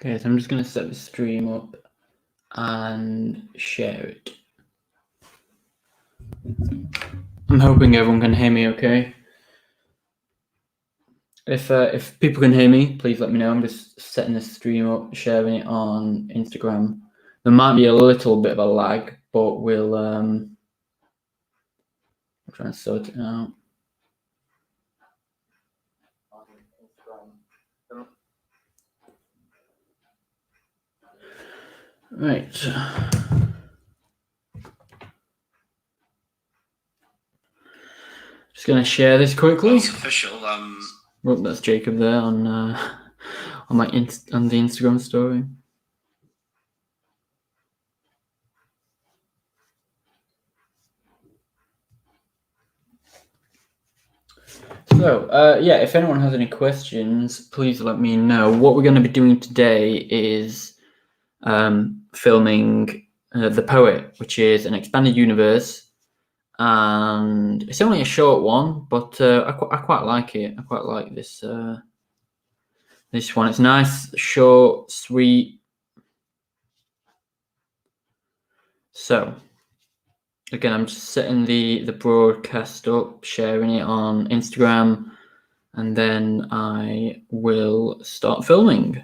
Okay, so I'm just going to set the stream up and share it. I'm hoping everyone can hear me okay. If people can hear me, please let me know. I'm just setting the stream up, sharing it on Instagram. There might be a little bit of a lag, but we'll try and sort it out. Right. Just going to share this quickly. It's official. Oh, that's Jacob there on the Instagram story. So, yeah, if anyone has any questions, please let me know. What we're going to be doing today is filming The Poet, which is an expanded universe, and it's only a short one, but I quite like it. I quite like this this one. It's nice, short, sweet. So, again, I'm just setting the broadcast up, sharing it on Instagram, and then I will start filming.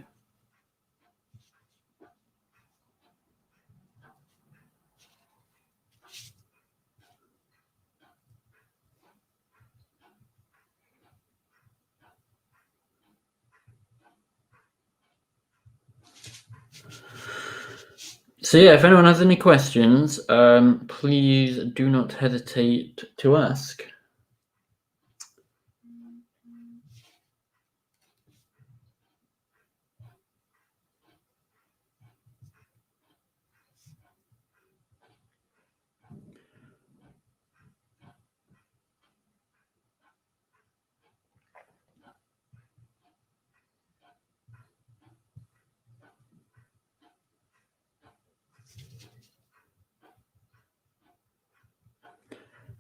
So yeah, if anyone has any questions, please do not hesitate to ask.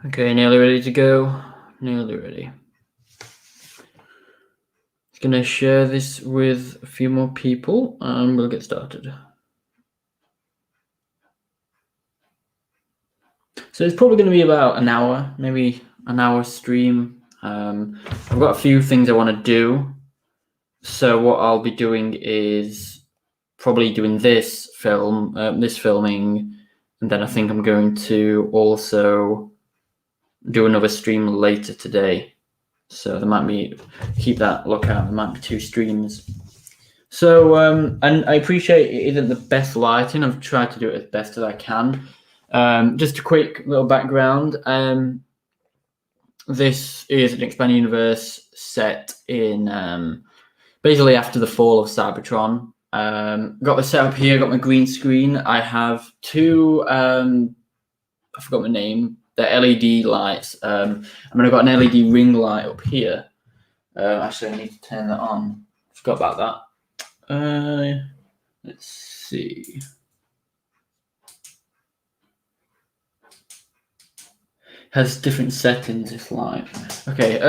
Okay, nearly ready to go. Nearly ready. Just gonna share this with a few more people and we'll get started. So it's probably gonna be about an hour, maybe an hour stream. I've got a few things I want to do. So what I'll be doing is probably doing this filming, and then I think I'm going to also do another stream later today. So there might be, keep that lookout, there might be 2 streams. So, and I appreciate it isn't the best lighting. I've tried to do it as best as I can. Just a quick little background. This is an expanded universe set in basically after the fall of Cybertron. Got the setup here, got my green screen. I have 2, I forgot my name, the LED lights. And I've got an LED ring light up here. Actually, I need to turn that on. Forgot about that. Let's see. Has different settings, this light. Okay,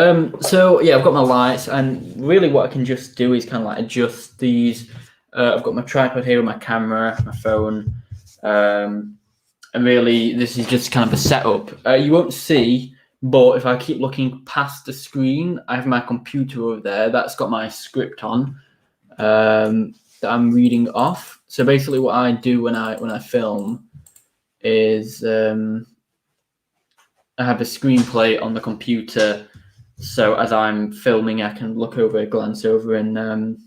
so yeah, I've got my lights, and really what I can just do is kind of like adjust these. I've got my tripod here with my camera, my phone, and really this is just kind of a setup. You won't see, but if I keep looking past the screen, I have my computer over there. That's got my script on that I'm reading off. So basically what I do when I film is I have a screenplay on the computer, so as I'm filming, I can look over, glance over, and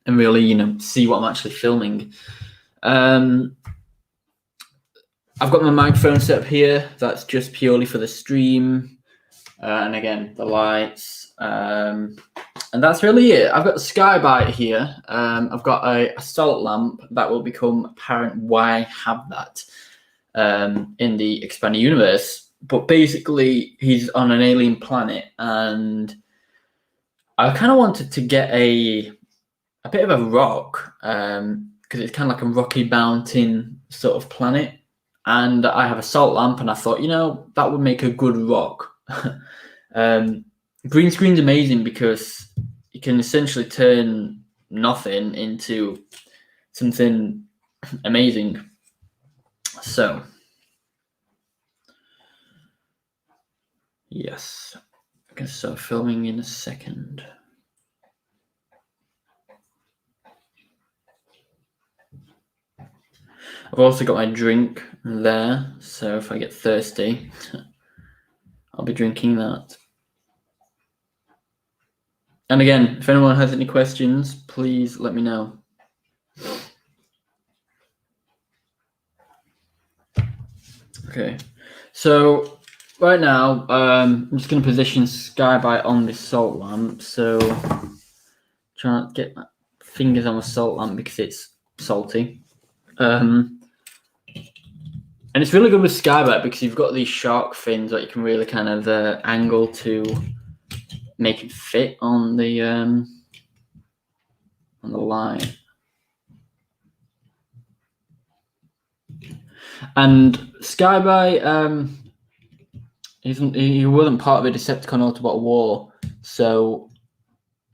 really, you know, see what I'm actually filming. I've got my microphone set up here. That's just purely for the stream, and again, the lights, and that's really it. I've got the Skylight here. I've got a salt lamp that will become apparent why I have that in the expanded universe. But basically, he's on an alien planet, and I kind of wanted to get a bit of a rock, because it's kind of like a rocky mountain sort of planet. And I have a salt lamp, and I thought, you know, that would make a good rock. Green screen's amazing because you can essentially turn nothing into something amazing. So, yes, I can start filming in a second. I've also got my drink there, so if I get thirsty, I'll be drinking that. And again, if anyone has any questions, please let me know. Okay, so right now, I'm just going to position Skyby on this salt lamp. So, trying to get my fingers on the salt lamp because it's salty. And it's really good with Skyby because you've got these shark fins that you can really kind of angle to make it fit on the line. And Skyby, he wasn't part of a Decepticon Autobot war, so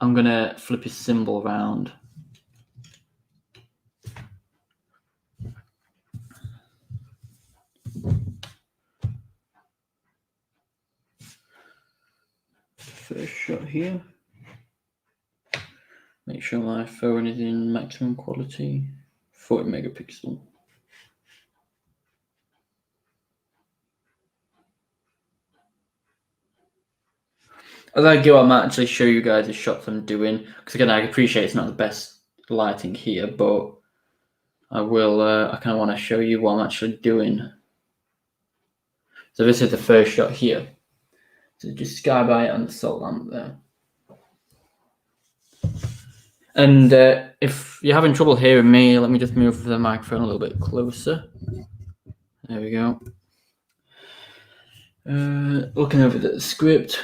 I'm gonna flip his symbol around. First shot here. Make sure my phone is in maximum quality, 40 megapixel. As I go, I might actually show you guys the shots I'm doing, because again, I appreciate it's not the best lighting here, but I will. I kind of want to show you what I'm actually doing. So this is the first shot here. So just Skyby and the salt lamp there. And if you're having trouble hearing me, let me just move the microphone a little bit closer. There we go. Looking over the script.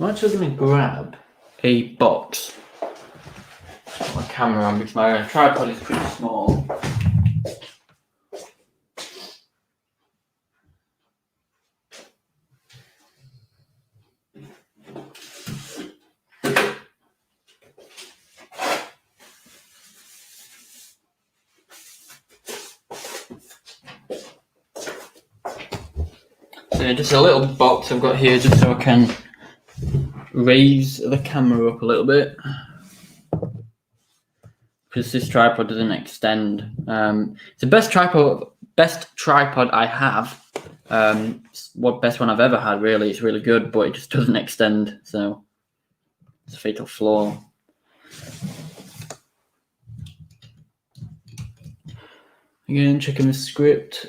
I'm actually going to grab a box. Put my camera on because my tripod is pretty small. So just a little box I've got here just so I can raise the camera up a little bit. Because this tripod doesn't extend. It's the best tripod I have. It's what best one I've ever had, really. It's really good, but it just doesn't extend, so it's a fatal flaw. Again, checking the script.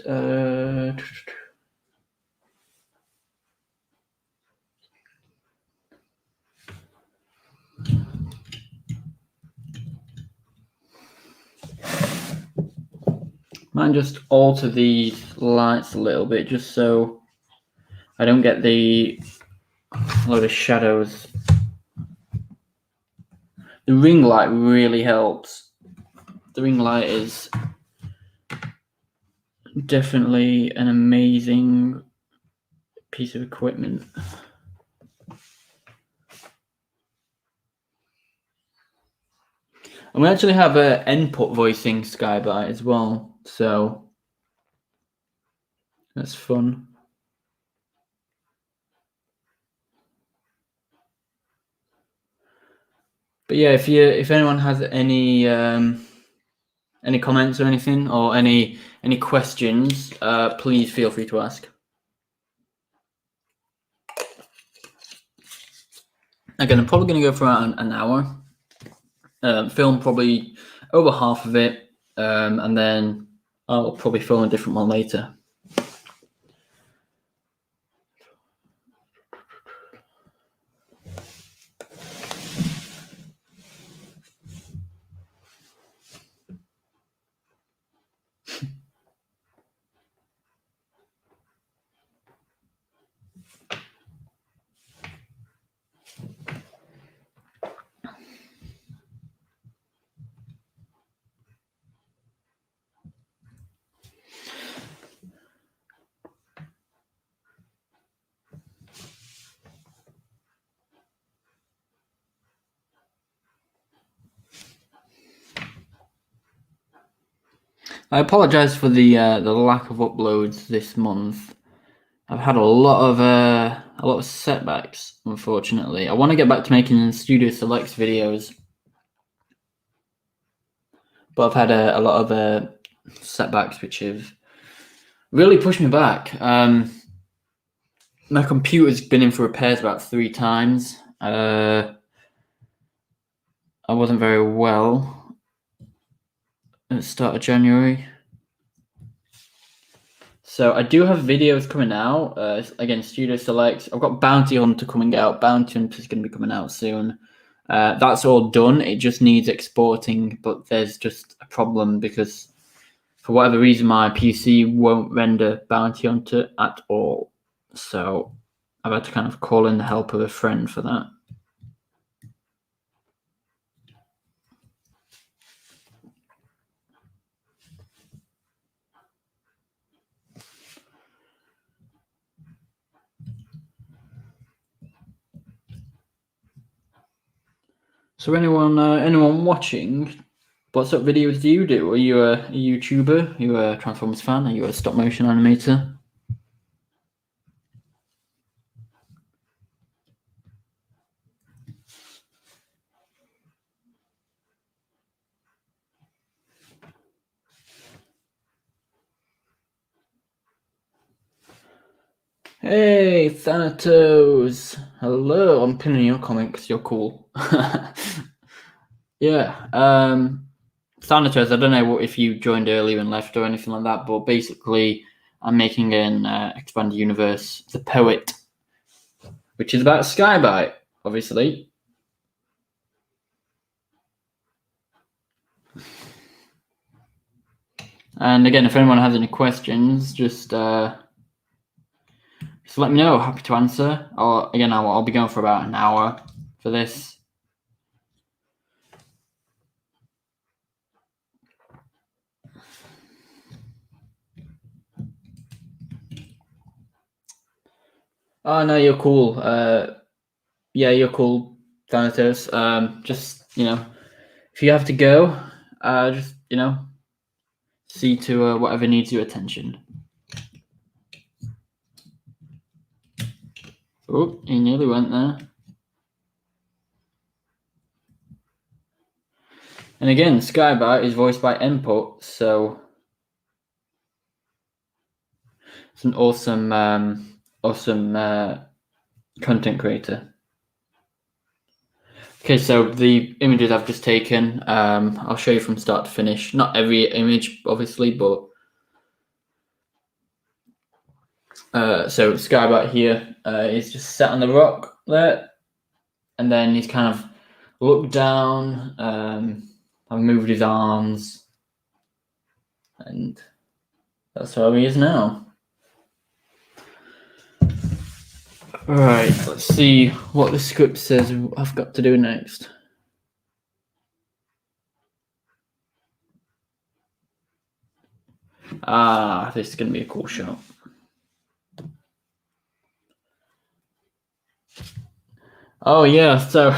Might just alter these lights a little bit just so I don't get the load of shadows. The ring light really helps. The ring light is definitely an amazing piece of equipment. And we actually have an input voicing Skyby as well, so that's fun. But yeah, if anyone has any comments or anything, or any questions, please feel free to ask. Again, I'm probably going to go for around an hour. Film probably over half of it, and then I'll probably film a different one later. I apologize for the lack of uploads this month. I've had a lot of setbacks, unfortunately. I want to get back to making Studio Selects videos, but I've had a lot of setbacks which have really pushed me back. My computer's been in for repairs about 3 times. I wasn't very well at the start of January. So I do have videos coming out. Again, Studio Selects. I've got Bounty Hunter coming out. Bounty Hunter is going to be coming out soon. That's all done. It just needs exporting, but there's just a problem because for whatever reason, my PC won't render Bounty Hunter at all. So I've had to kind of call in the help of a friend for that. So anyone watching, what sort of videos do you do? Are you a YouTuber? Are you a Transformers fan? Are you a stop motion animator? Hey, Thanatos! Hello, I'm pinning your comment because you're cool. Yeah, Thanatos, I don't know if you joined earlier and left or anything like that, but basically I'm making an expanded universe, The Poet, which is about Skybite, obviously. And again, if anyone has any questions, just let me know. Happy to answer. Or again, I'll be going for about an hour for this. Oh no, you're cool. Yeah, you're cool, Thanatos. Just if you have to go, just see to whatever needs your attention. Oh, he nearly went there. And again, Skybite is voiced by Input, so it's an awesome content creator. Okay, so the images I've just taken, I'll show you from start to finish. Not every image, obviously, but so Skybite here is just sat on the rock there, and then he's kind of looked down. I've moved his arms, and that's how he is now. All right, let's see what the script says I've got to do next. This is going to be a cool shot. Oh yeah, so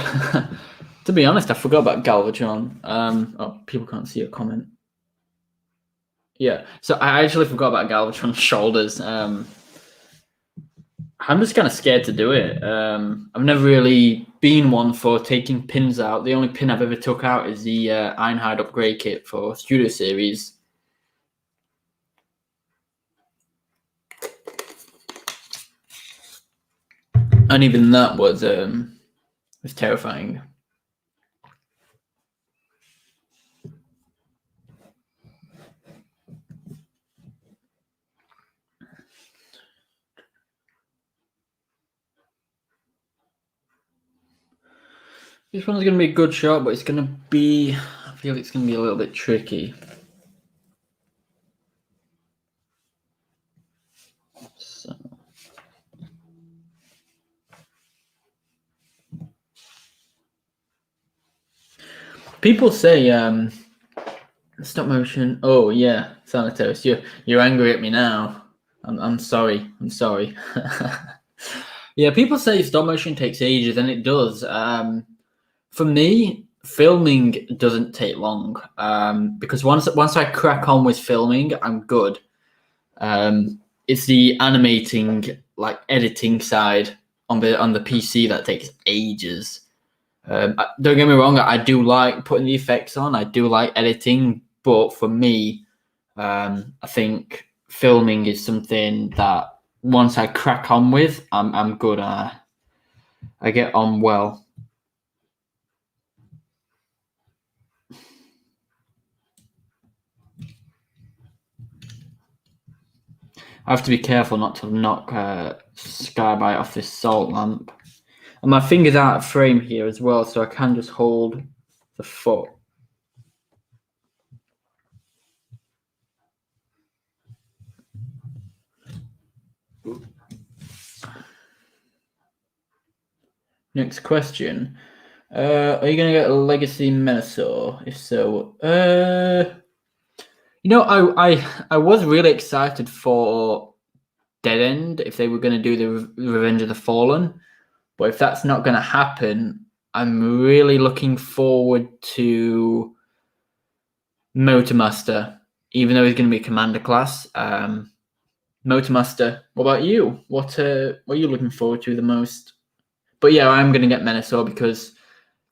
to be honest, I forgot about Galvatron. Oh, people can't see a comment. Yeah, so I actually forgot about Galvatron's shoulders. I'm just kind of scared to do it. I've never really been one for taking pins out. The only pin I've ever took out is the Ironhide upgrade kit for Studio Series. And even that was terrifying. This one's going to be a good shot, but it's going to be, I feel it's going to be a little bit tricky. So. People say stop motion. Oh yeah, Thanatos, you're angry at me now. I'm sorry. I'm sorry. Yeah, people say stop motion takes ages, and it does. For me, filming doesn't take long because once I crack on with filming, I'm good. It's the animating, like editing side on the PC that takes ages. Don't get me wrong, I do like putting the effects on. I do like editing, but for me, I think filming is something that once I crack on with, I'm good. I get on well. I have to be careful not to knock Skyby off this salt lamp. And my finger's out of frame here as well, so I can just hold the foot. Next question. Are you going to get a Legacy Menasor? If so, I was really excited for Dead End if they were going to do the Revenge of the Fallen. But if that's not going to happen, I'm really looking forward to Motormaster, even though he's going to be Commander class. Motormaster, what about you? What are you looking forward to the most? But yeah, I'm going to get Menasor because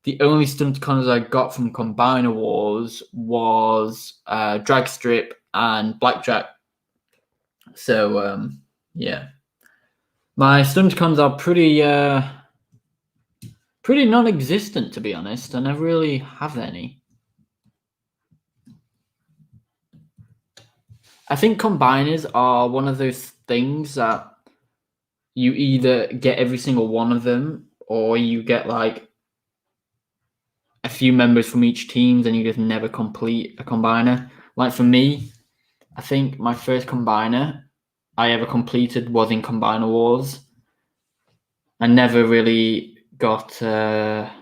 the only Stunticons I got from Combiner Wars was Dragstrip and Blackjack. So, yeah. My Stunticons are pretty non-existent, to be honest. I never really have any. I think combiners are one of those things that you either get every single one of them or you get like a few members from each team and you just never complete a combiner. Like for me, I think my first combiner I ever completed was in Combiner Wars. I never really got a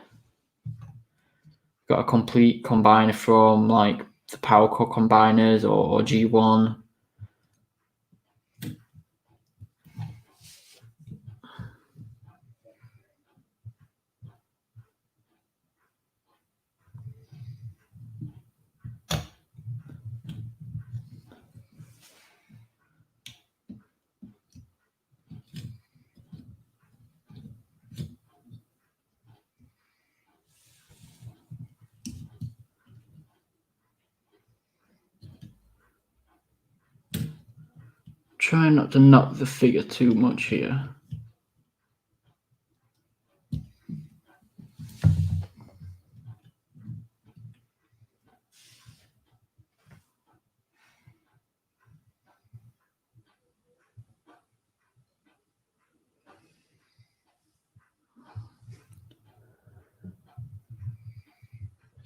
complete combiner from like the Power Core combiners or G1. Try not to knock the figure too much here.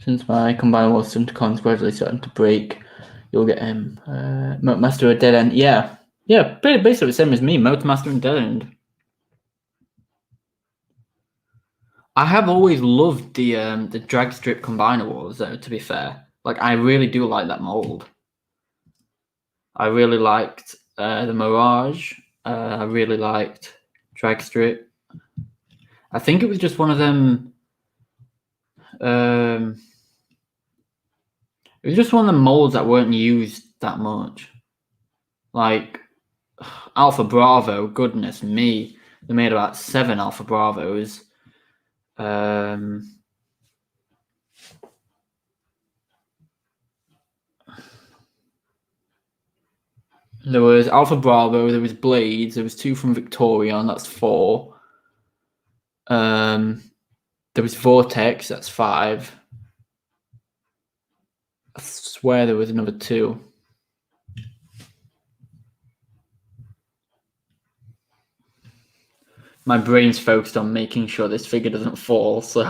Since my Combiner Wars Stunticons gradually starting to break, you'll get him. Master of Dead End. Yeah, basically the same as me. Motormaster and Dead End. I have always loved the Drag Strip Combiner Wars, though, to be fair. Like, I really do like that mold. I really liked the Mirage. I really liked Drag Strip. I think it was just one of them. It was just one of the molds that weren't used that much. Like, Alpha Bravo, goodness me. They made about 7 Alpha Bravos. There was Alpha Bravo, there was Blades, there was 2 from Victorion, that's 4. There was Vortex, that's 5. I swear there was another 2. My brain's focused on making sure this figure doesn't fall, so...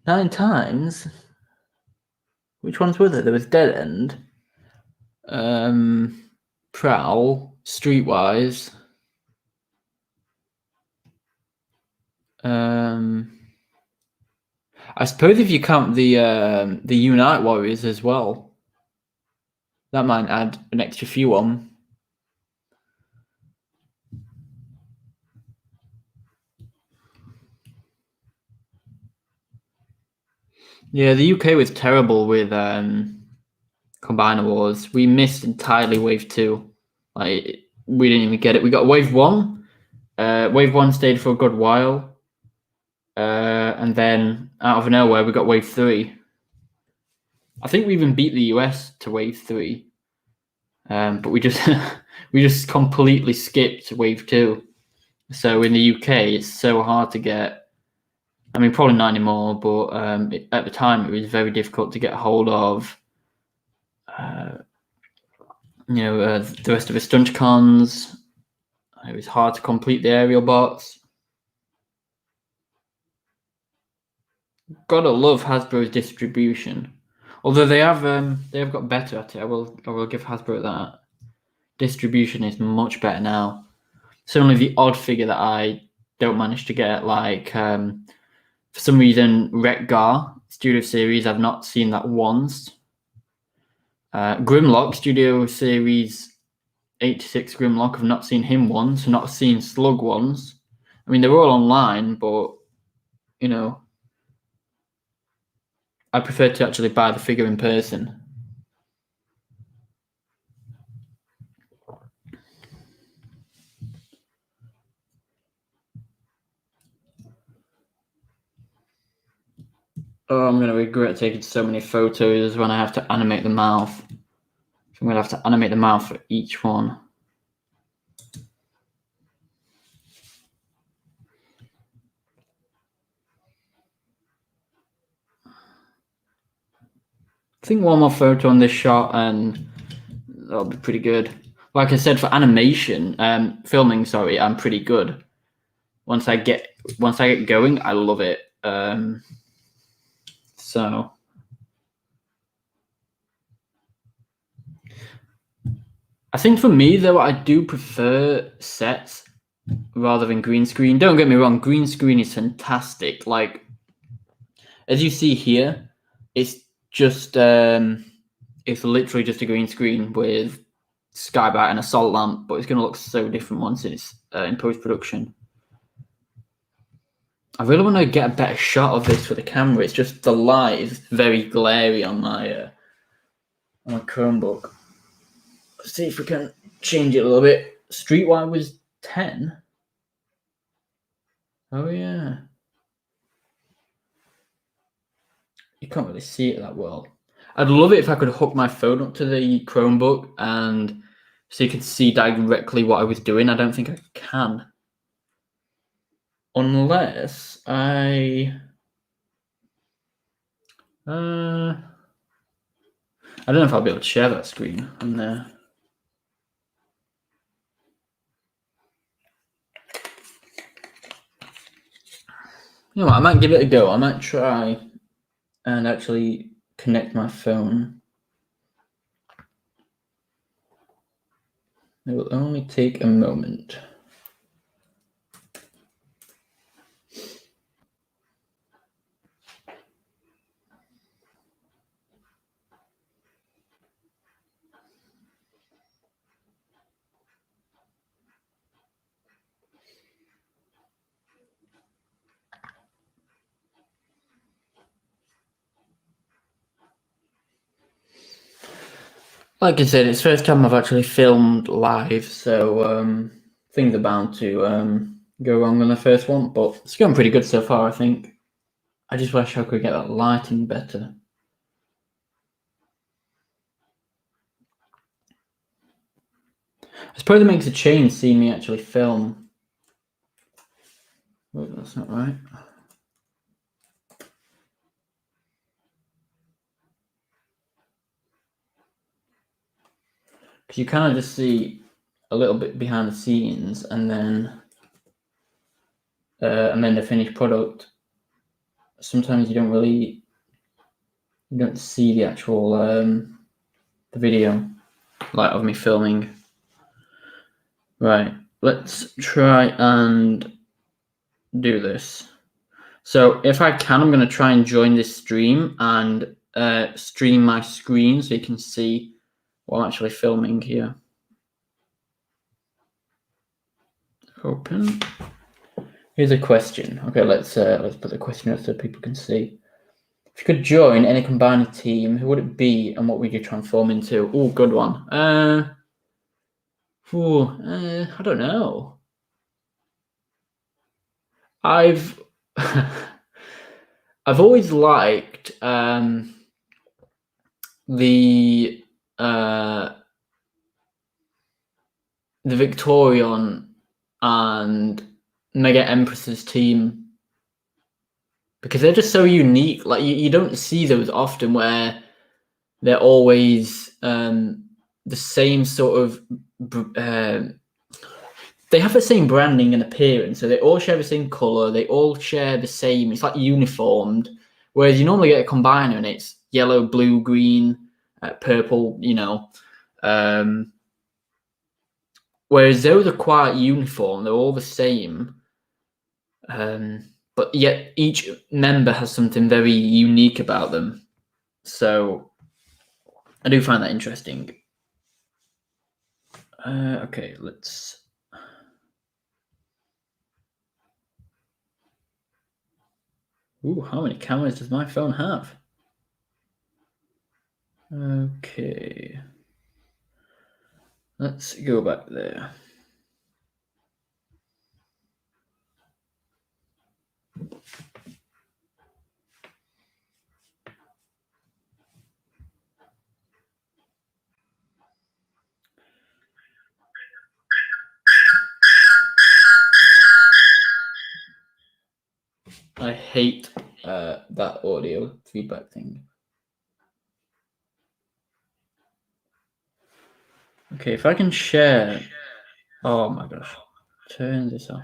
9 times? Which ones were there? There was Dead End, Prowl, Streetwise, I suppose if you count the Unite Warriors as well, that might add an extra few on. Yeah, the UK was terrible with Combiner Wars. We missed entirely Wave 2. Like, we didn't even get it. We got Wave 1. Wave 1 stayed for a good while. And then out of nowhere, we got Wave 3. I think we even beat the US to Wave 3. But we just we just completely skipped Wave 2. So in the UK, it's so hard to get. I mean, probably not anymore, but at the time, it was very difficult to get hold of. The rest of the stunt cons. It was hard to complete the aerial bots. Gotta love Hasbro's distribution. Although they have got better at it. I will give Hasbro that. Distribution is much better now. It's only the odd figure that I don't manage to get, like for some reason Retgar Studio Series. I've not seen that once. Grimlock Studio Series 86 Grimlock. I've not seen him once. I've not seen Slug once. I mean, they're all online, but I prefer to actually buy the figure in person. Oh, I'm going to regret taking so many photos when I have to animate the mouth. I'm going to have to animate the mouth for each one. I think one more photo on this shot and that'll be pretty good. Like I said, for animation, filming, sorry, I'm pretty good. Once I get going, I love it. So I think for me though, I do prefer sets rather than green screen. Don't get me wrong, green screen is fantastic. Like as you see here, it's just it's literally just a green screen with skylight and a salt lamp, but it's going to look so different once it's in post-production. I really want to get a better shot of this for the camera. It's just the light is very glary on my Chromebook. Let's see if we can change it a little bit. Streetwise was 10. Oh yeah. You can't really see it that well. I'd love it if I could hook my phone up to the Chromebook and so you could see directly what I was doing. I don't think I can. Unless I don't know if I'll be able to share that screen on there. You know what, I might give it a go. I might try and actually connect my phone. It will only take a moment. Like I said, it's the first time I've actually filmed live, so things are bound to go wrong on the first one, but it's going pretty good so far, I think. I just wish I could get that lighting better. I suppose it makes a change seeing me actually film. Oh, that's not right. Because you kind of just see a little bit behind the scenes and then the finished product. sometimes you don't see the actual the video, like of me filming. Right, let's try and do this. So if I can, I'm going to try and join this stream and stream my screen so you can see what I'm actually filming here. Open. Here's a question. Okay, let's put the question up so people can see. If you could join any combined team, who would it be and what would you transform into? Oh, good one. I don't know. I've I've always liked the Victorion and Mega Empress's team because they're just so unique. Like you don't see those often where they're always the same sort of. They have the same branding and appearance, so they all share the same color. They all share the same. It's like uniformed. Whereas you normally get a combiner and it's yellow, blue, green, purple. Whereas those are quite uniform. They're all the same. But yet each member has something very unique about them. So I do find that interesting. Okay, let's. Ooh, how many cameras does my phone have? Okay. Let's go back there. I hate that audio feedback thing. Okay, if I can share. Oh my gosh. Turn this off.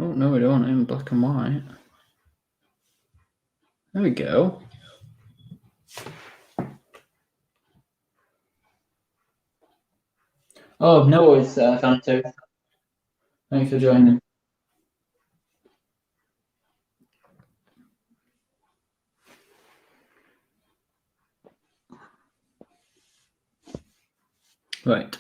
Oh, no, we don't. In black and white. There we go. Oh, no worries, Fanto. Thanks for joining. Right.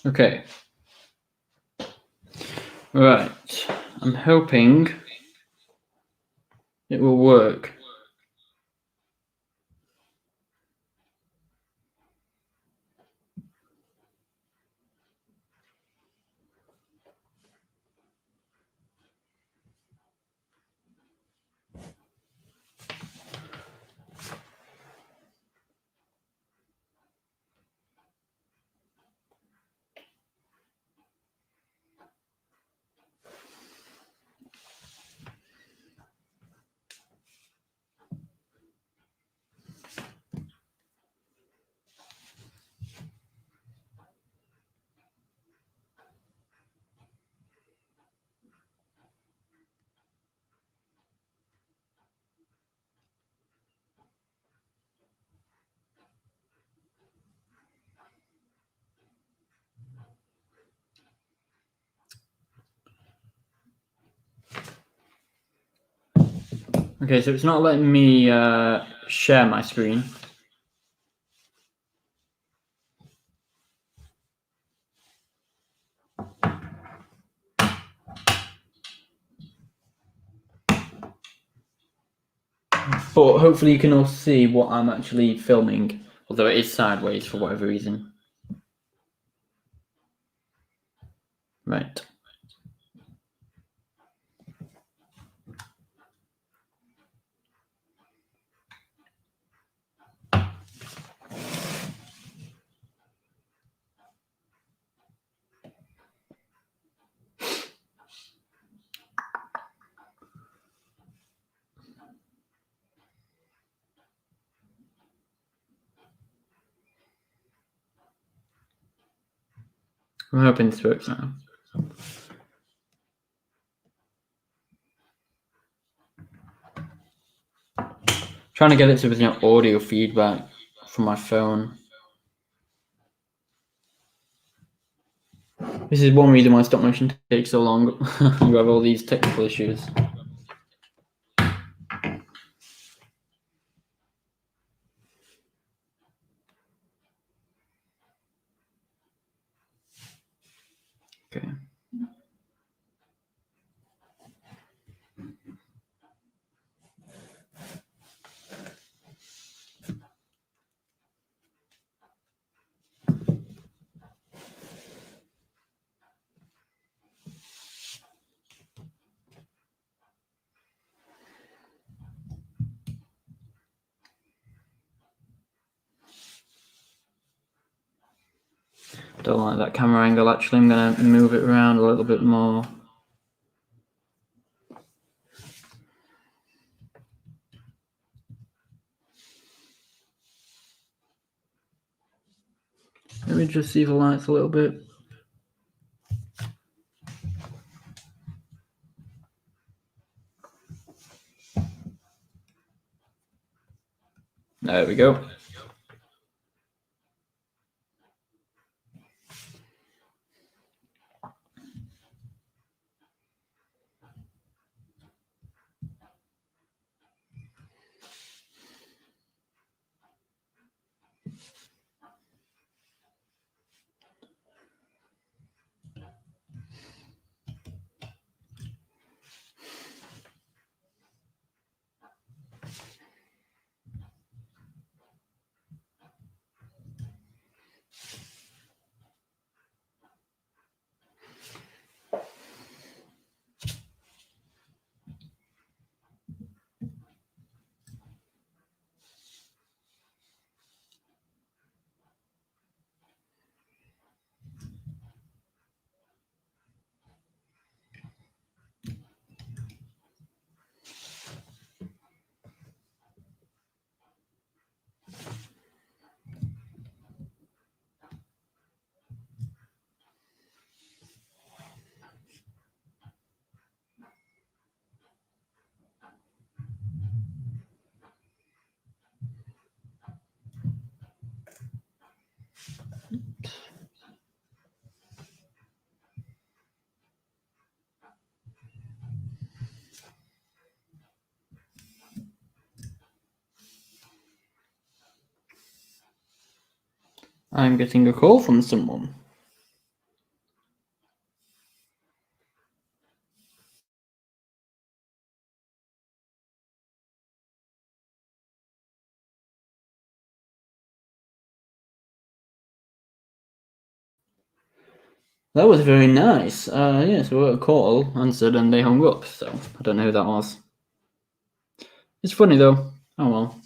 Okay. Right. I'm hoping it will work. Okay, so it's not letting me share my screen. But hopefully you can all see what I'm actually filming, although it is sideways for whatever reason. Right. I'm hoping this works now. Trying to get it so there's no audio feedback from my phone. This is one reason why stop motion takes so long. You have all these technical issues. Okay. Don't like that camera angle. Actually, I'm going to move it around a little bit more. Let me just see the lights a little bit. There we go. I'm getting a call from someone. That was very nice. Yeah, so a call answered and they hung up, so I don't know who that was. It's funny though. Oh well.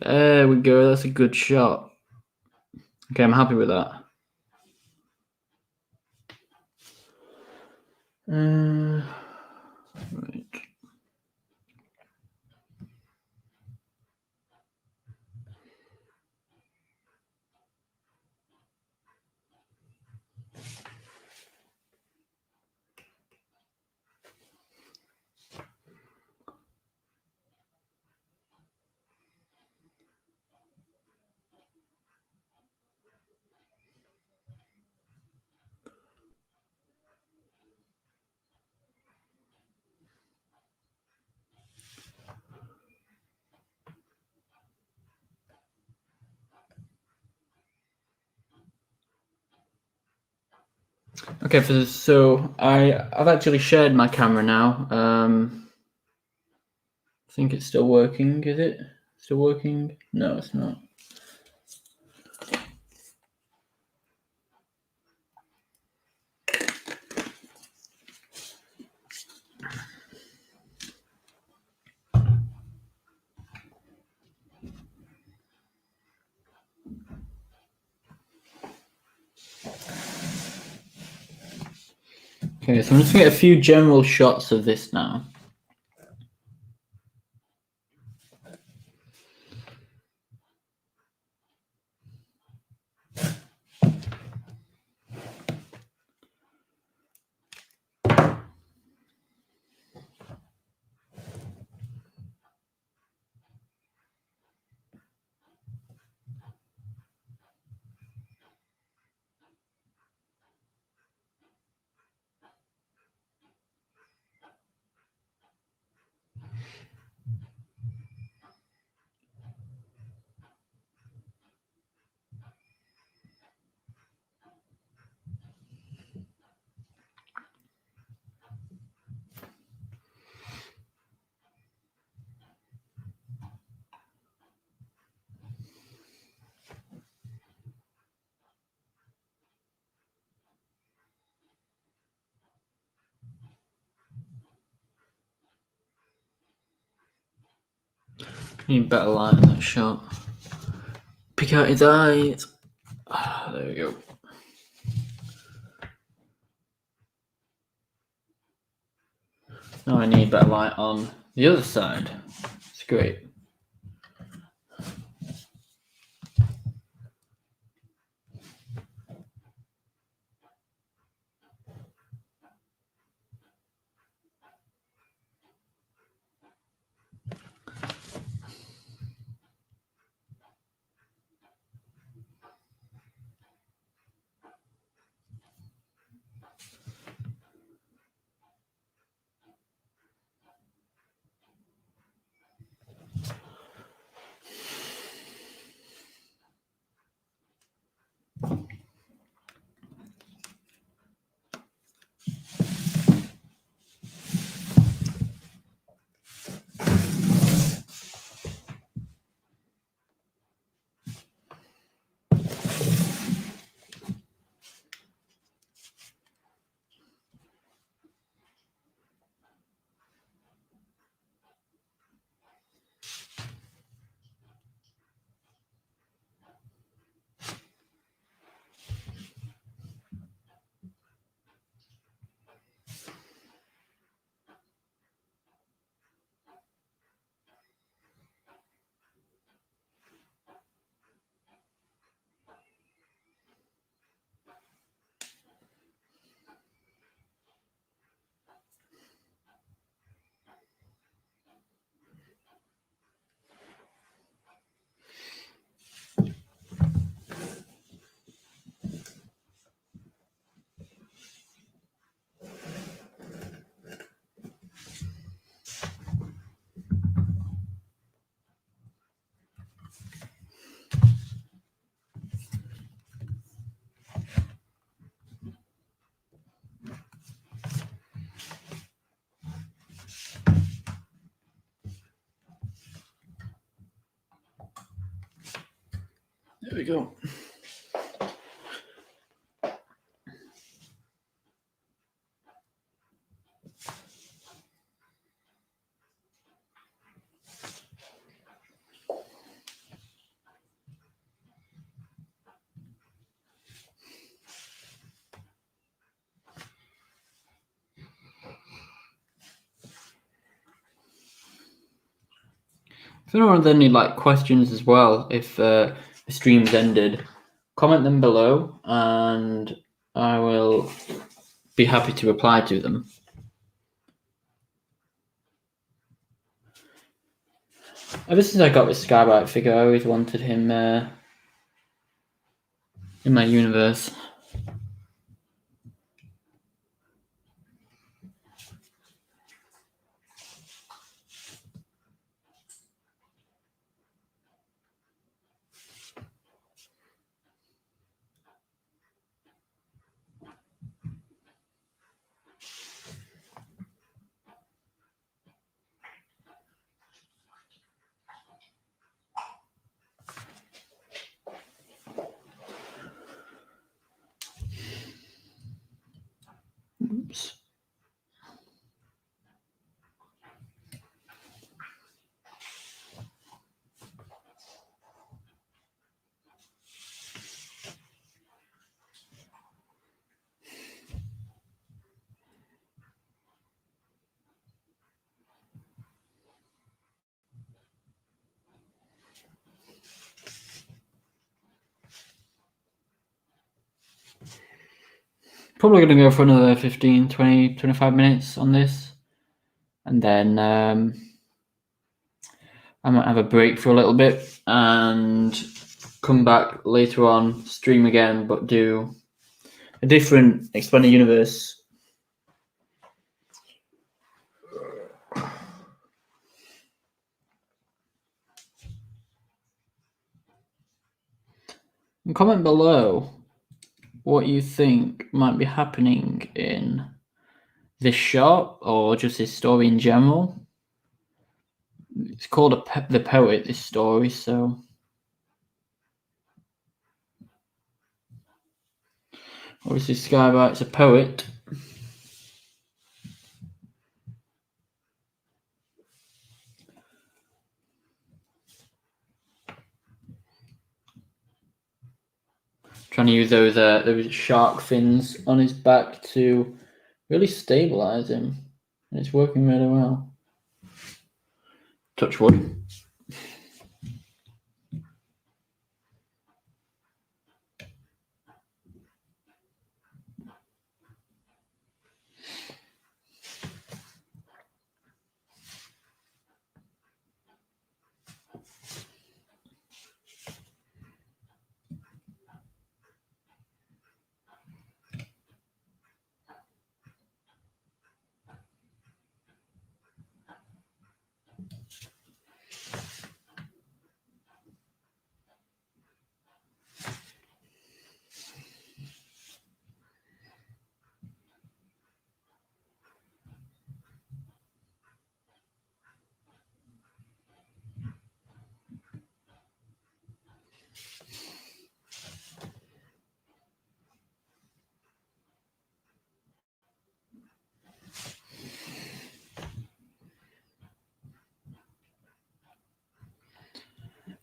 There we go. That's a good shot. Okay, I'm happy with that. Right. Okay, so I've actually shared my camera now. I think it's still working. Is it still working? No, it's not. Okay, so I'm just gonna get a few general shots of this now. Need better light on that shot. Pick out his eyes. Ah, there we go. Now I need better light on the other side. It's great. There we go. If anyone has any questions as well, if the stream's ended, comment them below and I will be happy to reply to them. Ever since I got this Skybite figure, I always wanted him in my universe. probably going to go for another 15, 20, 25 minutes on this. And then I might have a break for a little bit and come back later on, stream again, but do a different Expanded Universe. And comment below what you think might be happening in this shot or just this story in general. It's called The Poet, this story, so obviously Skybite's a poet. Trying to use those shark fins on his back to really stabilize him, and it's working really well. Touch wood.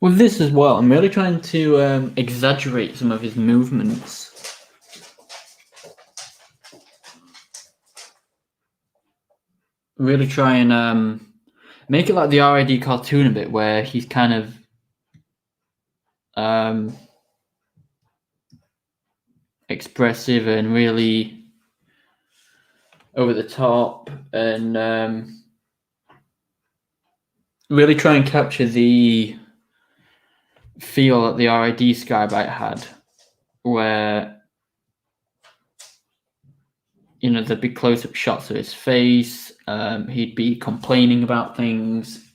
With this as well, I'm really trying to exaggerate some of his movements. Really try and make it like the RID cartoon a bit, where he's kind of expressive and really over the top, and really try and capture the feel that the RID Skybite had, where there'd be close-up shots of his face. He'd be complaining about things.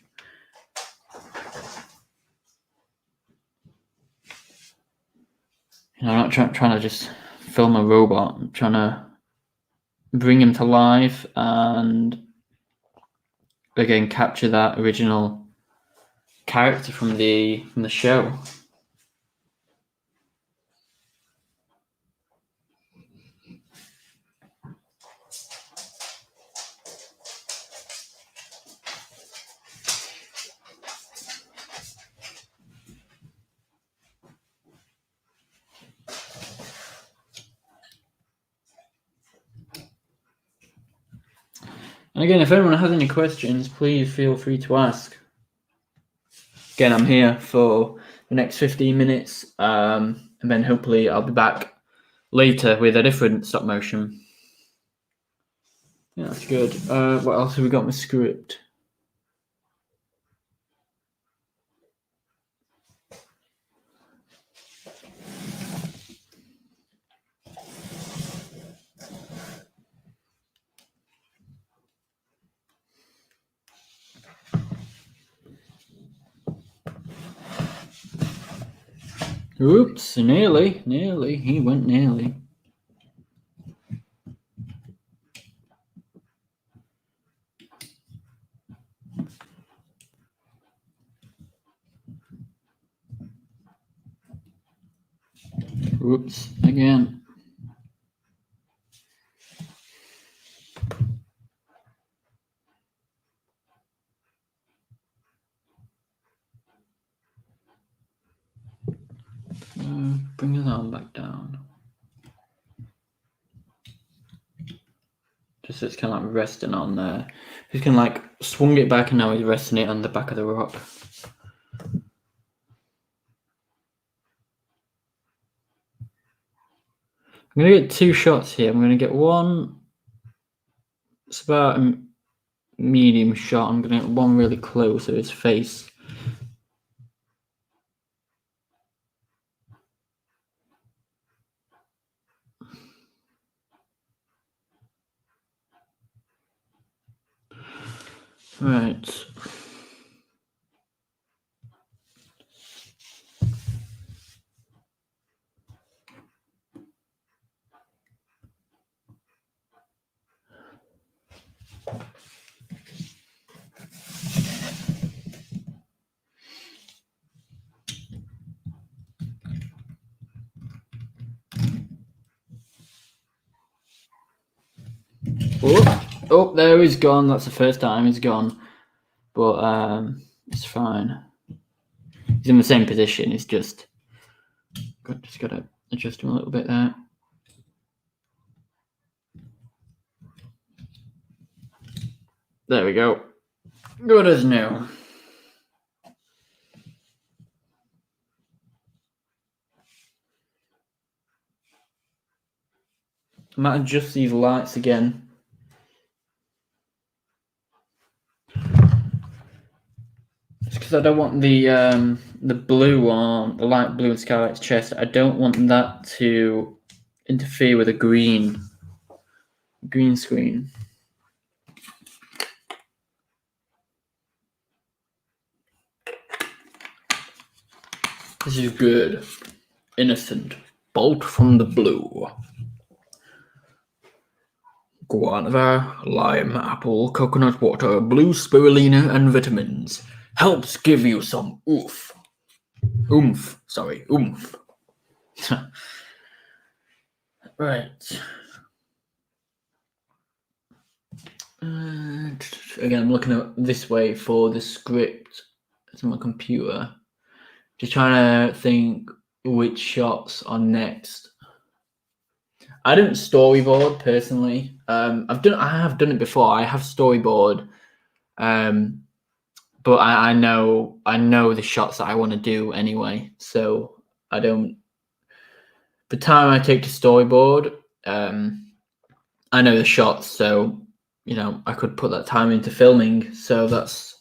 I'm not trying to just film a robot. I'm trying to bring him to life and again capture that original character from the show. And again, if anyone has any questions, please feel free to ask. Again, I'm here for the next 15 minutes, and then hopefully I'll be back later with a different stop motion. Yeah, that's good. What else have we got in the script? Oops, nearly. He went nearly. Oops, again. Bring his arm back down. Just so it's kind of like resting on there. He's kind of like swung it back and now he's resting it on the back of the rock. I'm going to get 2 shots here. I'm going to get one. It's about a medium shot. I'm going to get one really close of his face. Right. Oh, there he's gone. That's the first time he's gone. But it's fine. He's in the same position. It's just got to adjust him a little bit there. There we go. Good as new. I might adjust these lights again. It's because I don't want the blue on the light blue in Skylight's chest. I don't want that to interfere with a green screen. This is good. Innocent. Bolt from the blue. Guava, lime, apple, coconut water, blue spirulina, and vitamins. Helps give you some oomph. Oomph. Sorry, oomph. Right. Again, I'm looking at this way for the script. It's on my computer. Just trying to think which shots are next. I don't storyboard personally. I have done it before. I have storyboard, but I know the shots that I want to do anyway. So I don't. The time I take to storyboard, I know the shots, so I could put that time into filming. So that's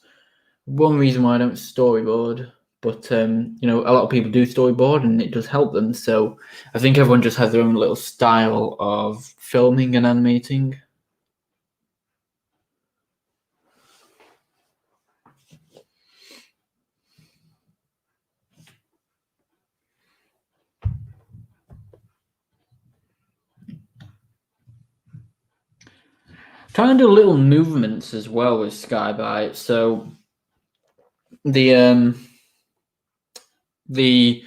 one reason why I don't storyboard. But a lot of people do storyboard, and it does help them. So I think everyone just has their own little style of filming and animating. Trying to do little movements as well with Skyby. So the the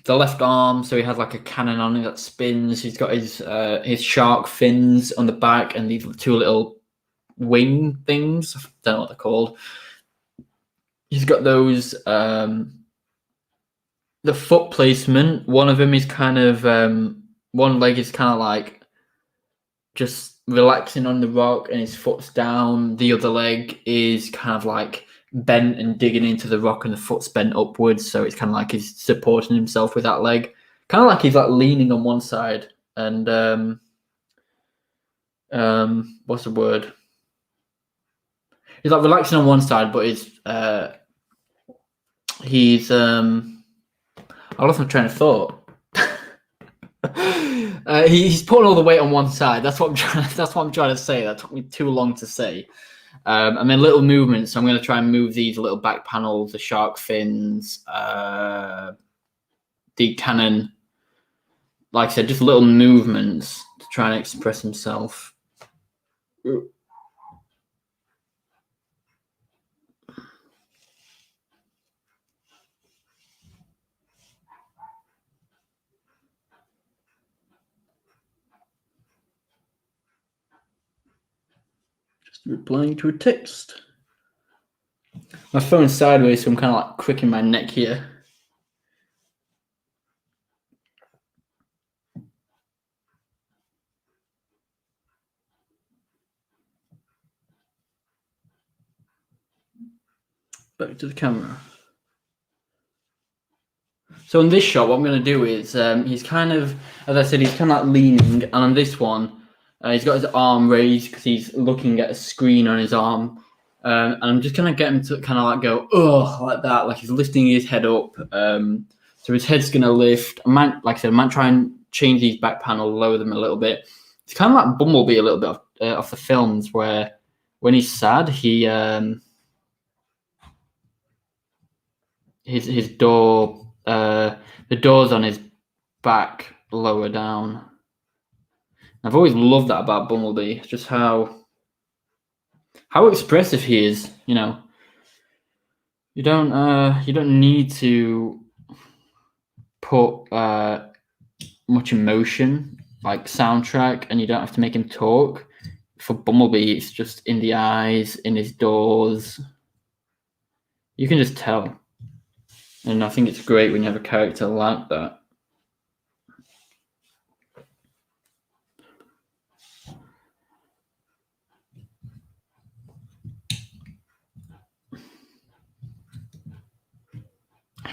left arm, so he has like a cannon on it that spins. He's got his shark fins on the back and these 2 little wing things. I don't know what they're called. He's got those the foot placement. One of them is kind of one leg is kind of like just relaxing on the rock and his foot's down. The other leg is kind of like bent and digging into the rock and the foot's bent upwards, so it's kind of like he's supporting himself with that leg, kind of like he's like leaning on one side and what's the word, he's like relaxing on one side, but he's I lost my train of thought. He's putting all the weight on one side. That's what I'm trying to say. That took me too long to say. And then little movements. So I'm going to try and move these little back panels, the shark fins, the cannon. Like I said, just little movements to try and express himself. Just replying to a text. My phone's sideways, so I'm kind of like cricking my neck here. Back to the camera. So in this shot, what I'm going to do is he's kind of, as I said, he's kind of like leaning, and on this one, he's got his arm raised because he's looking at a screen on his arm. And I'm just going to get him to kind of like go, ugh, like that, like he's lifting his head up. So his head's going to lift. Like I said, I might try and change these back panel, lower them a little bit. It's kind of like Bumblebee a little bit off the films where when he's sad, he his door, the door's on his back lower down. I've always loved that about Bumblebee, just how expressive he is. You know, you don't need to put much emotion like soundtrack, and you don't have to make him talk. For Bumblebee, it's just in the eyes, in his doors. You can just tell, and I think it's great when you have a character like that.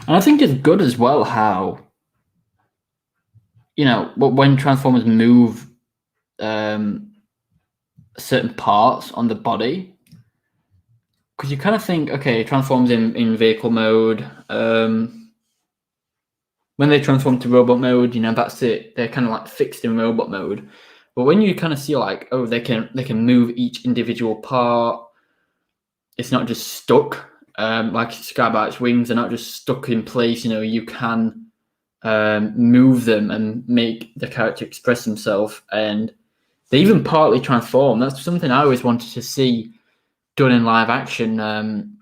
And I think it's good as well how, you know, when Transformers move certain parts on the body, because you kind of think, okay, transforms in vehicle mode. When they transform to robot mode, you know, that's it. They're kind of like fixed in robot mode. But when you kind of see like, oh, they can move each individual part. It's not just stuck. Like Skybite's wings are not just stuck in place. You know, you can move them and make the character express himself, and they even partly transform. That's something I always wanted to see done in live action.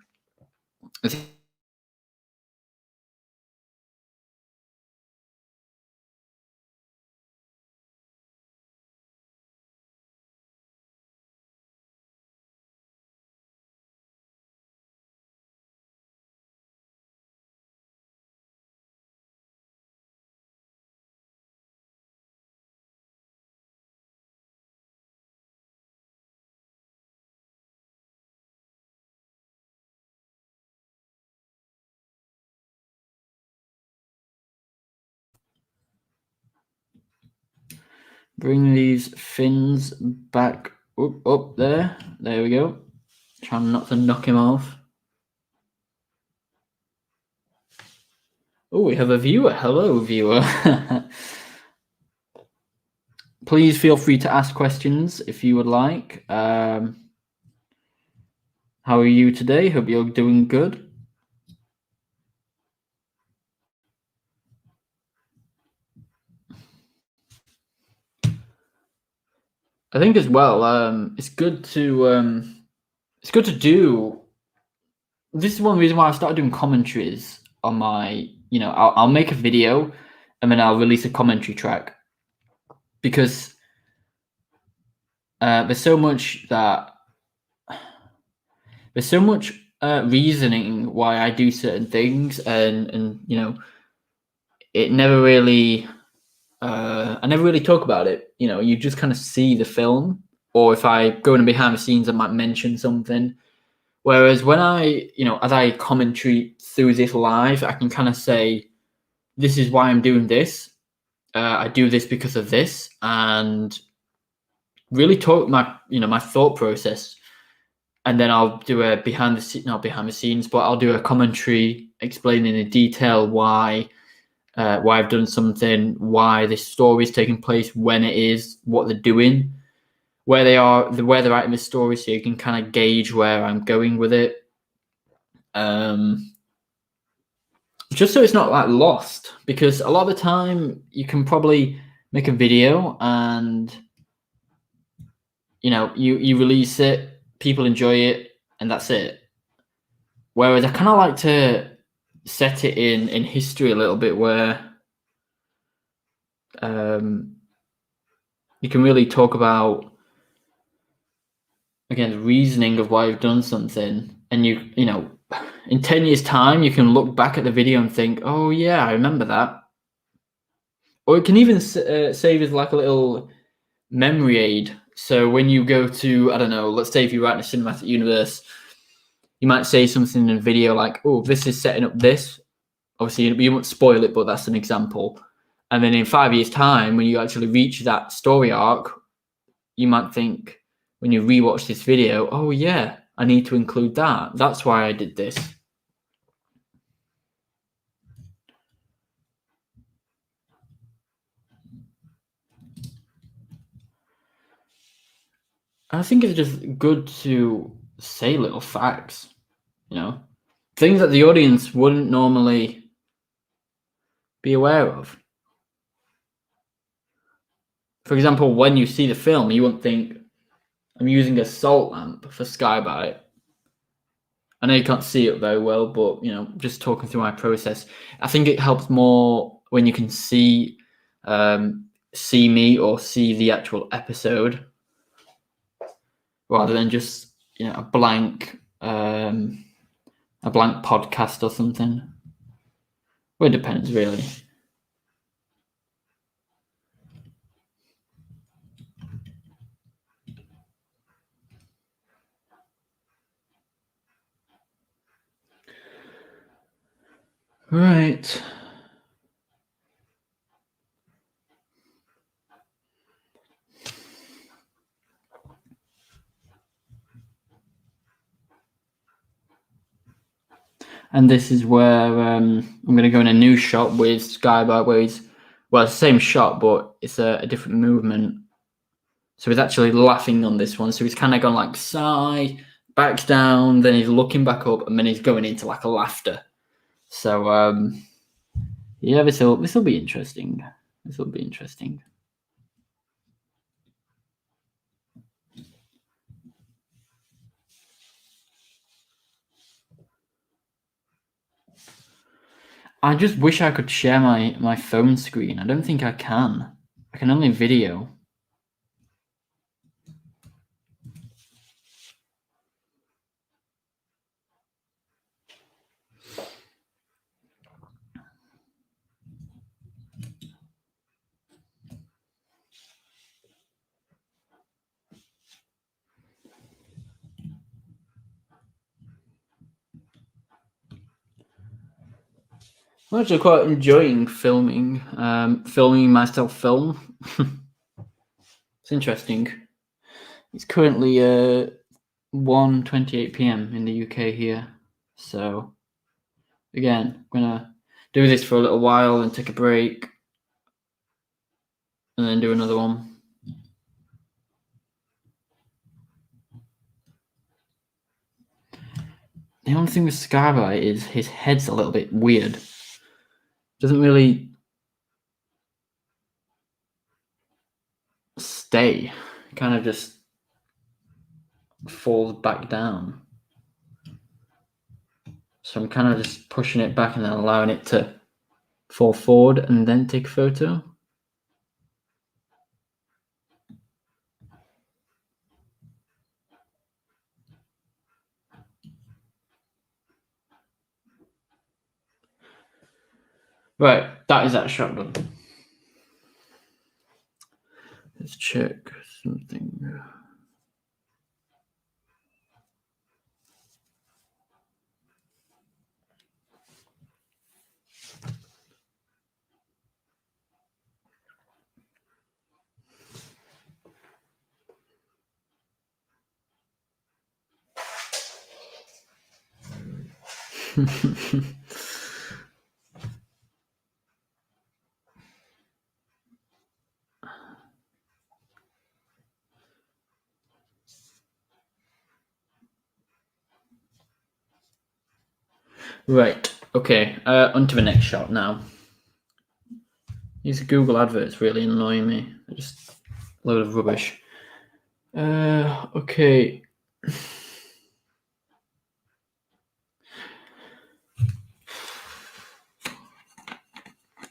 Bring these fins back up there. There we go. Trying not to knock him off. Oh, we have a viewer. Hello, viewer. Please feel free to ask questions if you would like. How are you today? Hope you're doing good. I think as well, it's good to do. This is one reason why I started doing commentaries on my. You know, I'll make a video, and then I'll release a commentary track, because there's so much reasoning why I do certain things, and you know, it never really. I never really talk about it. You know, you just kind of see the film, or if I go in behind the scenes, I might mention something. Whereas when I, you know, as I commentary through this live, I can kind of say, this is why I'm doing this. I do this because of this, and really talk my thought process. And then I'll do a not behind the scenes, but I'll do a commentary explaining in detail why I've done something, why this story is taking place, when it is, what they're doing, where they're at in the story, so you can kind of gauge where I'm going with it. Just so it's not like lost, because a lot of the time you can probably make a video and, you know, you release it, people enjoy it, and that's it. Whereas I kind of like to set it in history a little bit, where you can really talk about, again, the reasoning of why you've done something, and you know, in 10 years' time, you can look back at the video and think, oh yeah, I remember that. Or it can even save as like a little memory aid. So when you go to, I don't know, let's say if you write in a cinematic universe, you might say something in a video like, oh, this is setting up this. obviously you won't spoil it, but that's an example. And then in 5 years' time, when you actually reach that story arc, you might think when you rewatch this video, oh yeah, I need to include that. That's why I did this. I think it's just good to say little facts, things that the audience wouldn't normally be aware of. For example, when you see the film, you won't think, I'm using a salt lamp for Skybite. I know you can't see it very well, but just talking through my process, I think it helps more when you can see me or see the actual episode, rather than just a blank podcast or something. Well, it depends, really. Right. And this is where I'm going to go in a new shot with Skybite, where it's the same shot, but it's a different movement. So he's actually laughing on this one. So he's kind of gone like sigh, back down, then he's looking back up, and then he's going into like a laughter. So yeah, this will be interesting. This will be interesting. I just wish I could share my phone screen. I don't think I can. I can only video. I'm actually quite enjoying filming myself film. It's interesting. It's currently 1:28 p.m. in the UK here. So again, I'm gonna do this for a little while and take a break and then do another one. The only thing with Skybite is his head's a little bit weird. Doesn't really stay. Kind of just falls back down. So I'm kind of just pushing it back and then allowing it to fall forward and then take a photo. Right, that is that shot done. Let's check something. Right, okay, on to the next shot now. These Google adverts really annoy me. They're just a load of rubbish. Okay.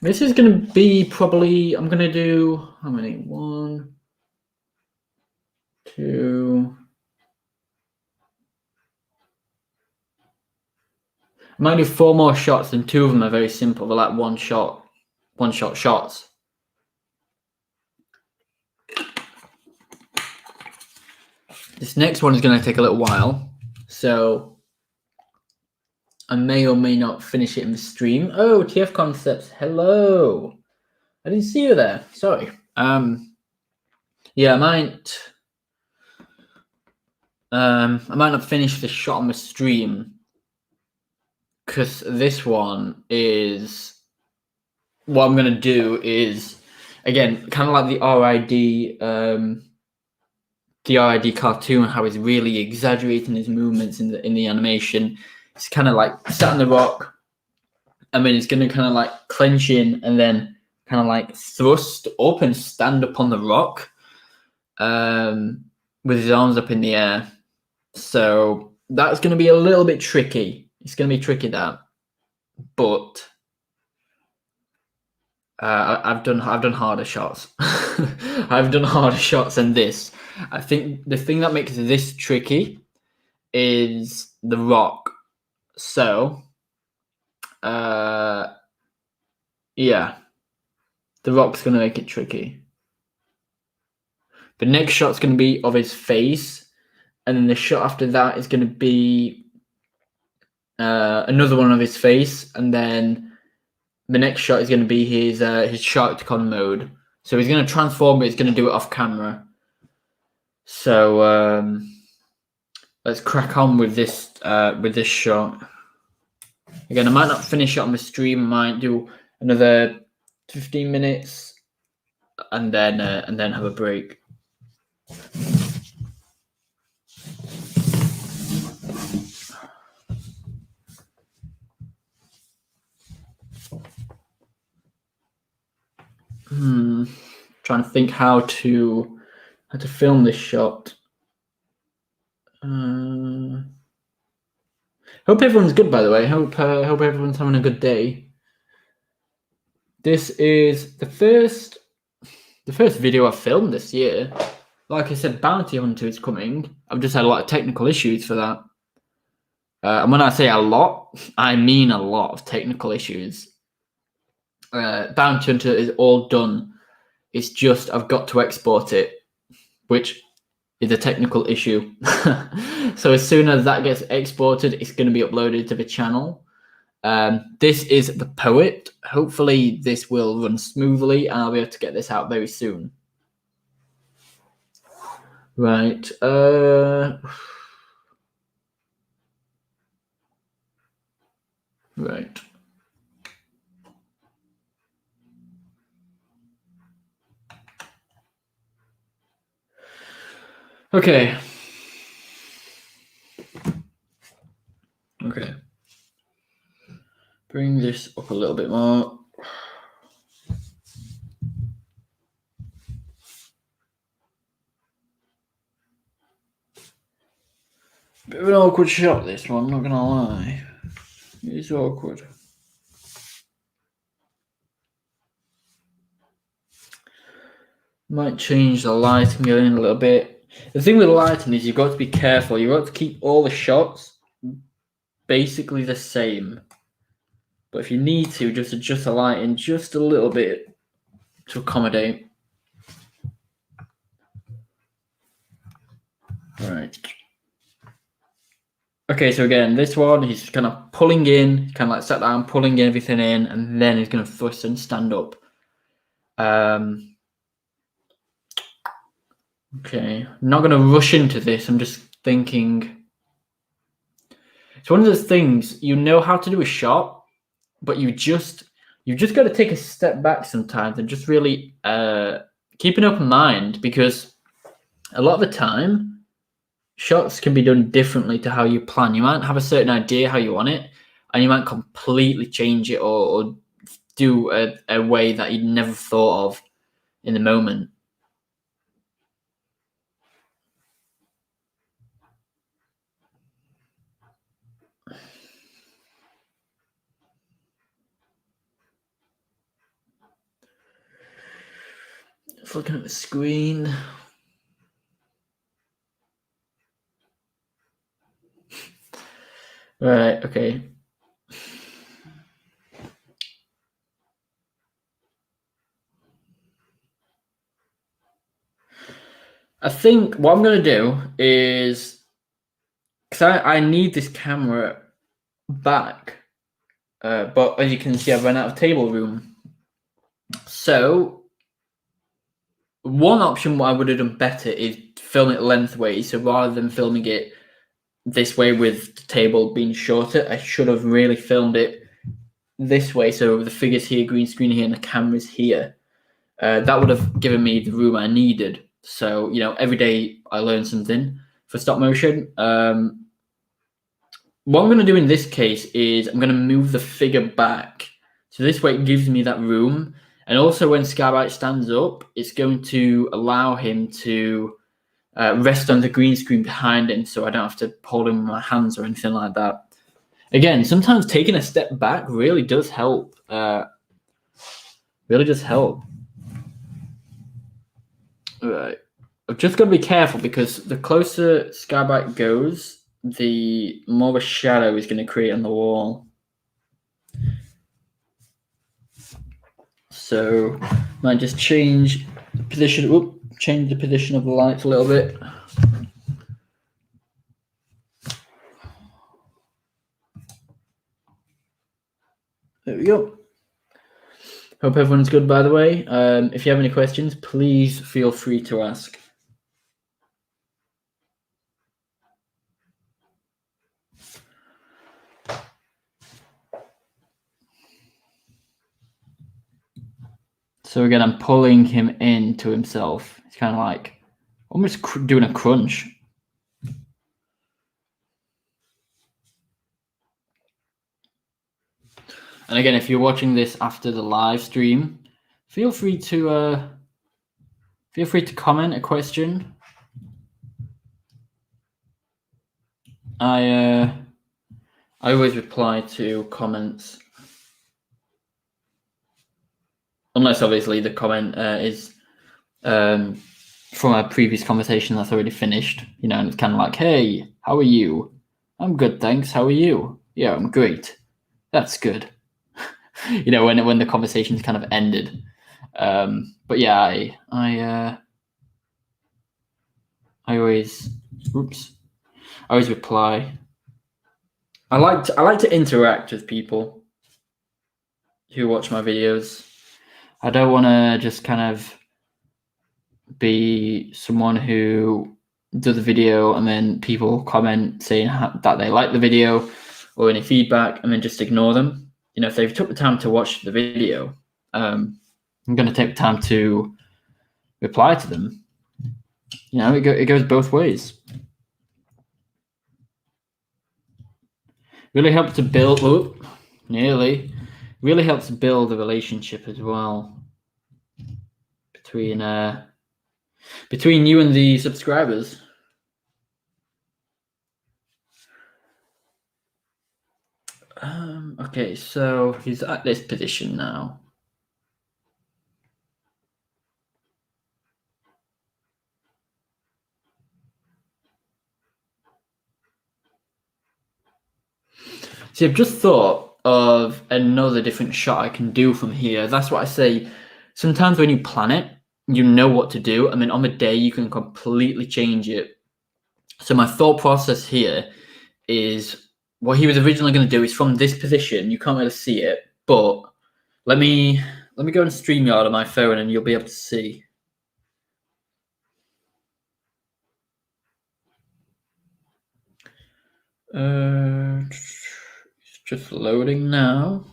This is going to be probably, I'm going to do, how many? 1, 2. I might do 4 more shots, and 2 of them are very simple. They're like one shot shots. This next one is going to take a little while. So I may or may not finish it in the stream. Oh, TF Concepts, hello. I didn't see you there. Sorry. Yeah, I might not finish the shot on the stream because this one is what I'm gonna do is again kind of like the RID cartoon, how he's really exaggerating his movements in the animation. It's kind of like sat on the rock. I mean, it's gonna kind of like clench in and then kind of like thrust up and stand up on the rock, with his arms up in the air. So that's gonna be a little bit tricky. It's gonna be tricky that, but I've done harder shots. I've done harder shots than this. I think the thing that makes this tricky is the rock. So, yeah, the rock's gonna make it tricky. The next shot's gonna be of his face, and then the shot after that is gonna be another one of his face, and then the next shot is going to be his Sharkticon mode. So he's going to transform, but he's going to do it off camera. So let's crack on with this shot. Again, I might not finish it on the stream. I might do another 15 minutes and then have a break. Trying to think how to film this shot. Hope everyone's good, by the way. Hope everyone's having a good day. This is the first video I've filmed this year. Like I said, Bounty Hunter is coming. I've just had a lot of technical issues for that. And when I say a lot, I mean a lot of technical issues. Bounty Hunter is all done. It's just I've got to export it, which is a technical issue. So as soon as that gets exported, it's going to be uploaded to the channel. This is The Poet. Hopefully this will run smoothly and I'll be able to get this out very soon. Right. Right. Okay. Okay. Bring this up a little bit more. Bit of an awkward shot, this one, not gonna lie. It's awkward. Might change the lighting in a little bit. The thing with lighting is you've got to be careful. You've got to keep all the shots basically the same. But if you need to, just adjust the lighting just a little bit to accommodate. All right. Okay, so again, this one, he's kind of pulling in, kind of like sat down, pulling everything in, and then he's going to thrust and stand up. Okay, I'm not going to rush into this. I'm just thinking. It's one of those things, you know how to do a shot, but you've just got to take a step back sometimes and just really keep an open mind, because a lot of the time, shots can be done differently to how you plan. You might have a certain idea how you want it, and you might completely change it or do a way that you'd never thought of in the moment. Just looking at the screen. Right, okay. I think what I'm going to do is, because I need this camera back. But as you can see, I've run out of table room. So one option what I would have done better is film it lengthways. So rather than filming it this way with the table being shorter, I should have really filmed it this way. So the figure's here, green screen here, and the camera's here. That would have given me the room I needed. So, every day I learn something for stop motion. What I'm going to do in this case is I'm going to move the figure back. So this way it gives me that room. And also when Skybite stands up, it's going to allow him to rest on the green screen behind him, so I don't have to hold him with my hands or anything like that. Again, sometimes taking a step back really does help. Really does help. All right. I've just got to be careful because the closer Skybite goes, the more of a shadow is going to create on the wall. So might just change the position. Change the position of the lights a little bit. There we go. Hope everyone's good, by the way. If you have any questions, please feel free to ask. So again, I'm pulling him into himself. It's kind of like almost doing a crunch. And again, if you're watching this after the live stream, feel free to comment a question. I always reply to comments, unless obviously the comment is from a previous conversation that's already finished, and it's kind of like, hey, how are you? I'm good, thanks. How are you? Yeah, I'm great. That's good. when the conversation's kind of ended. But yeah, I always reply. I like to interact with people who watch my videos. I don't want to just kind of be someone who does a video and then people comment saying that they like the video or any feedback and then just ignore them. If they've took the time to watch the video, I'm going to take the time to reply to them. It goes both ways. Really helps to build. Really helps build a relationship as well between you and the subscribers. Okay, so he's at this position now. See, I've just thought of another different shot I can do from here. That's what I say. Sometimes when you plan it, you know what to do, and then on the day you can completely change it. So my thought process here is what he was originally going to do is from this position. You can't really see it, but let me go and StreamYard on my phone, and you'll be able to see. It's just loading now.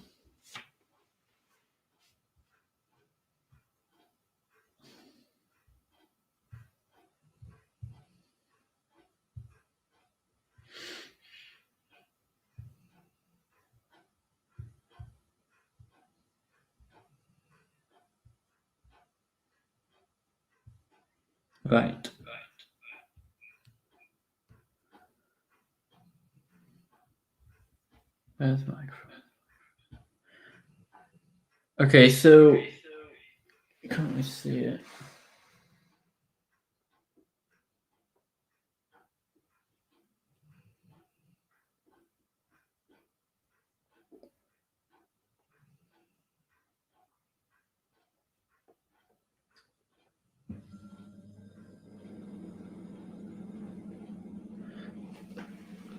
Right. Where's the microphone? Okay, so can't really see it.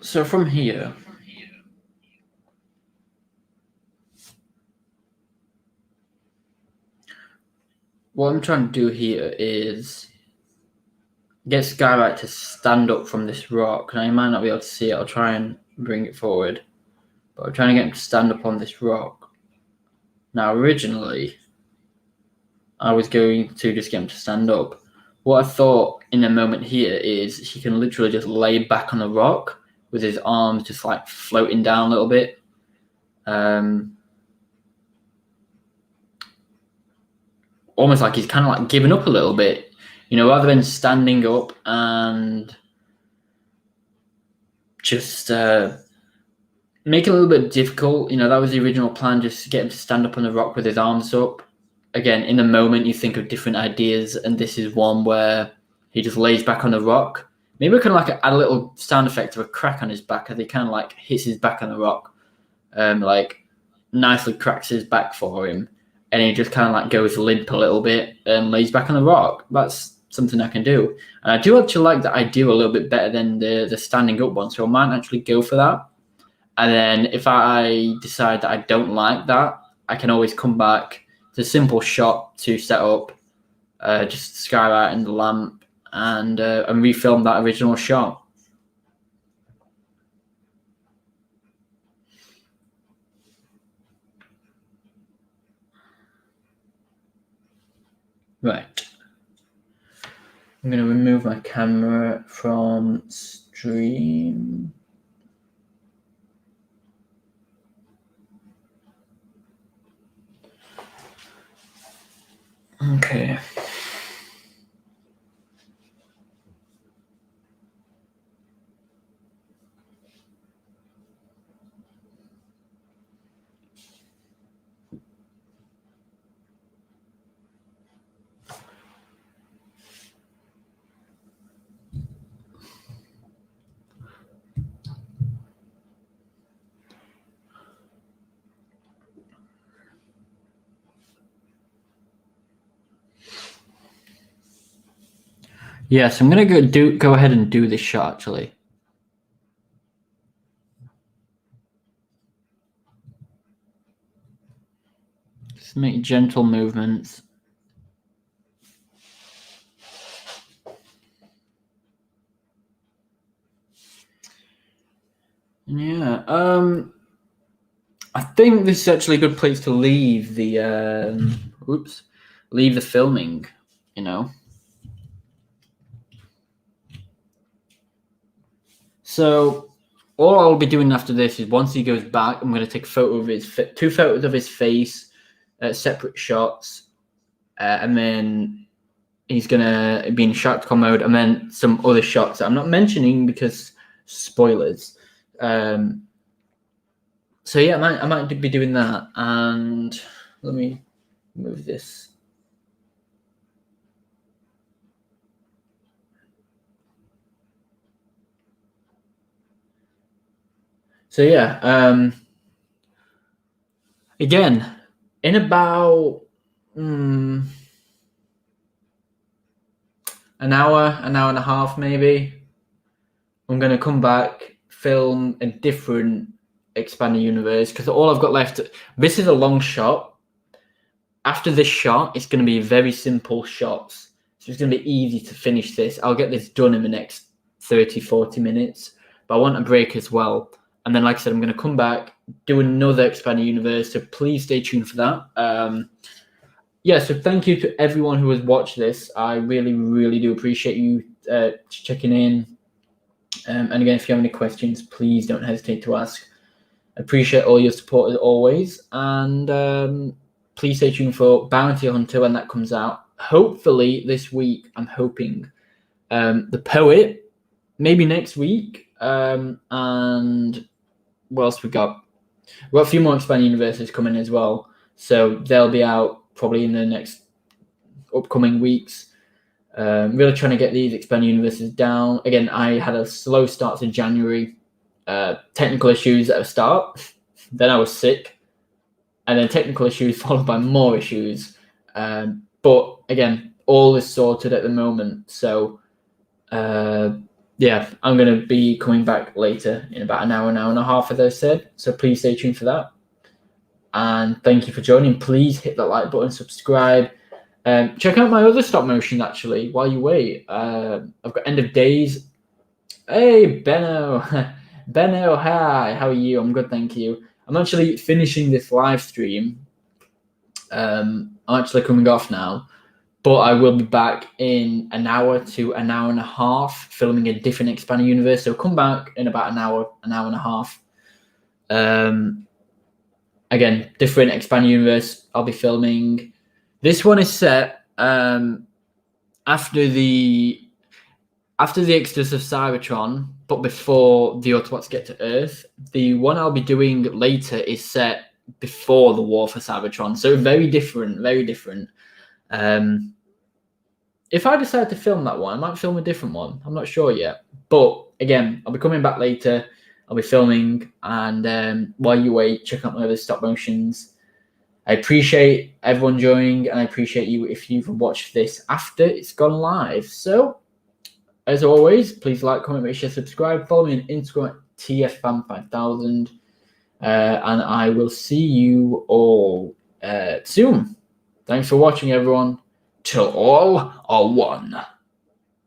So from here, what I'm trying to do here is get Skylight to stand up from this rock. And I might not be able to see it. I'll try and bring it forward. But I'm trying to get him to stand up on this rock. Now, originally, I was going to just get him to stand up. What I thought in the moment here is he can literally just lay back on the rock with his arms just like floating down a little bit. Almost like he's kind of like giving up a little bit, rather than standing up and just make it a little bit difficult. That was the original plan, just to get him to stand up on the rock with his arms up. Again, in the moment, you think of different ideas, and this is one where he just lays back on the rock. Maybe we can like add a little sound effect of a crack on his back as he kind of like hits his back on the rock, like nicely cracks his back for him, and he just kind of like goes limp a little bit and lays back on the rock. That's something I can do, and I do actually like that idea a little bit better than the standing up one, so I might actually go for that. And then if I decide that I don't like that, I can always come back. It's a simple shot to set up, just Skylight and the lamp, and refilm that original shot. Right. I'm going to remove my camera from stream. Okay. Yes, I'm gonna go ahead and do this shot actually. Just make gentle movements. Yeah. I think this is actually a good place to leave the leave the filming. So all I'll be doing after this is once he goes back, I'm going to take a photo of two photos of his face, separate shots, and then he's going to be in shotgun mode, and then some other shots that I'm not mentioning because spoilers. So yeah, I might be doing that, and let me move this. So yeah, again, in about an hour and a half maybe, I'm going to come back, film a different expanded universe, because all I've got left, this is a long shot. After this shot, it's going to be very simple shots. So it's going to be easy to finish this. I'll get this done in the next 30, 40 minutes, but I want a break as well. And then, like I said, I'm going to come back, do another expanded universe. So please stay tuned for that. So thank you to everyone who has watched this. I really, really do appreciate you checking in. And again, if you have any questions, please don't hesitate to ask. I appreciate all your support as always. And please stay tuned for Bounty Hunter when that comes out. Hopefully this week, I'm hoping. The Poet, maybe next week. And what else we got? We've got a few more expanded universes coming as well. So they'll be out probably in the next upcoming weeks. Really trying to get these expanded universes down. Again, I had a slow start to January. Technical issues at the start. Then I was sick. And then technical issues followed by more issues. But again, all is sorted at the moment. So, I'm going to be coming back later in about an hour and a half, as I said. So please stay tuned for that. And thank you for joining. Please hit that like button, subscribe. Check out my other stop motion actually while you wait. I've got End of Days. Hey, Benno. Benno, hi. How are you? I'm good, thank you. I'm actually finishing this live stream. I'm actually coming off now, but I will be back in an hour to an hour and a half filming a different expanded universe. So come back in about an hour and a half. Again, different expanded universe I'll be filming. This one is set after the exodus of Cybertron, but before the Autobots get to Earth. The one I'll be doing later is set before the war for Cybertron, so very different, very different. If I decide to film that one, I might film a different one. I'm not sure yet, but again, I'll be coming back later. I'll be filming, and while you wait, check out my other stop motions. I appreciate everyone joining, and I appreciate you if you've watched this after it's gone live. So, as always, please like, comment, make sure, subscribe. Follow me on Instagram at TFFan5000. And I will see you all soon. Thanks for watching, everyone. Till all are one.